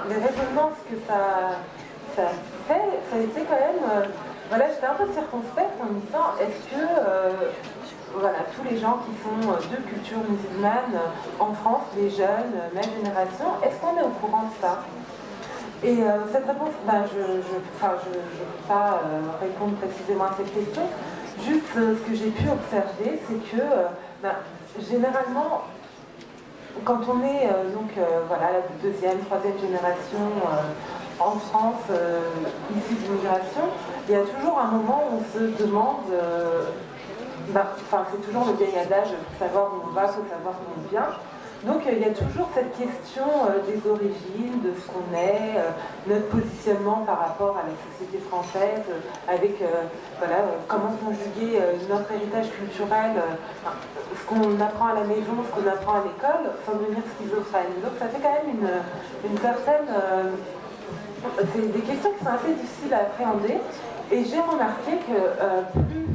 les résonances que ça fait, ça a été quand même... voilà, j'étais un peu circonspecte en me disant, est-ce que voilà, tous les gens qui sont de culture musulmane en France, les jeunes, même génération, est-ce qu'on est au courant de ça? Et cette réponse, je ne peux pas répondre précisément à cette question. Juste ce que j'ai pu observer, c'est que généralement, quand on est voilà, la deuxième, troisième génération en France issue d'immigration, il y a toujours un moment où on se demande, c'est toujours le vieil adage, pour savoir où on va, faut savoir où on vient. Donc il y a toujours cette question des origines, de ce qu'on est, notre positionnement par rapport à la société française, avec comment conjuguer notre héritage culturel, ce qu'on apprend à la maison, ce qu'on apprend à l'école, sans devenir schizophrène. Donc ça fait quand même une certaine... c'est des questions qui sont assez difficiles à appréhender, et j'ai remarqué que plus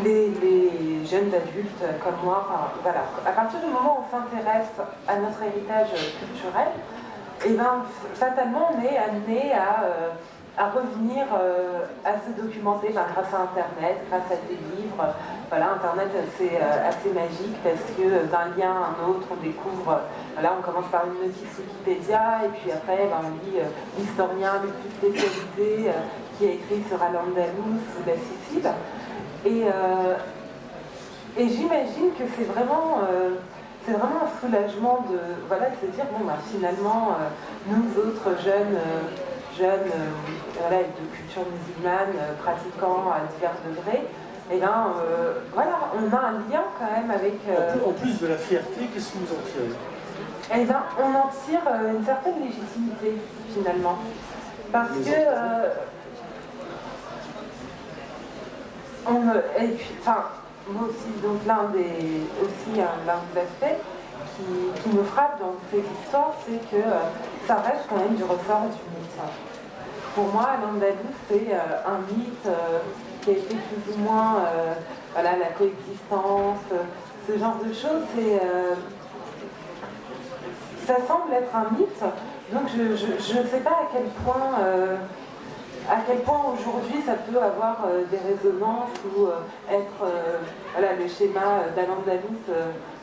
les jeunes adultes comme moi, à partir du moment où on s'intéresse à notre héritage culturel, fatalement on est amené à revenir à se documenter grâce à Internet, grâce à des livres. Voilà, Internet c'est assez magique parce que d'un lien à un autre on découvre, on commence par une notice Wikipédia et puis après on lit l'historien le plus spécialisé qui a écrit sur Al-Andalus ou la Sicile. Et j'imagine que c'est vraiment un soulagement de se dire, finalement, nous autres jeunes de culture musulmane, pratiquants à divers degrés, on a un lien quand même avec... En plus de la fierté, qu'est-ce que vous en tirez? On en tire une certaine légitimité, finalement. Parce que... moi aussi, donc l'un des aspects qui me frappe dans ces histoires, c'est que ça reste quand même du ressort du mythe. Pour moi, Al-Andalus, c'est un mythe qui a été plus ou moins la coexistence, ce genre de choses, ça semble être un mythe, donc je ne sais pas à quel point aujourd'hui ça peut avoir des résonances ou être le schéma d'Al-Andalus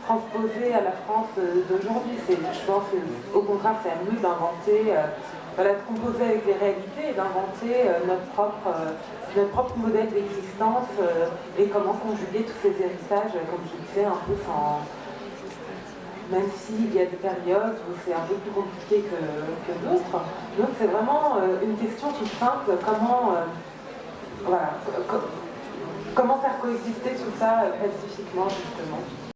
transposé à la France d'aujourd'hui. Je pense qu'au contraire c'est à nous d'inventer, de composer avec les réalités et d'inventer notre propre modèle d'existence et comment conjuguer tous ces héritages, comme je disais, un peu même s'il y a des périodes où c'est un peu plus compliqué que d'autres. Donc c'est vraiment une question toute simple, comment faire coexister tout ça pacifiquement, justement.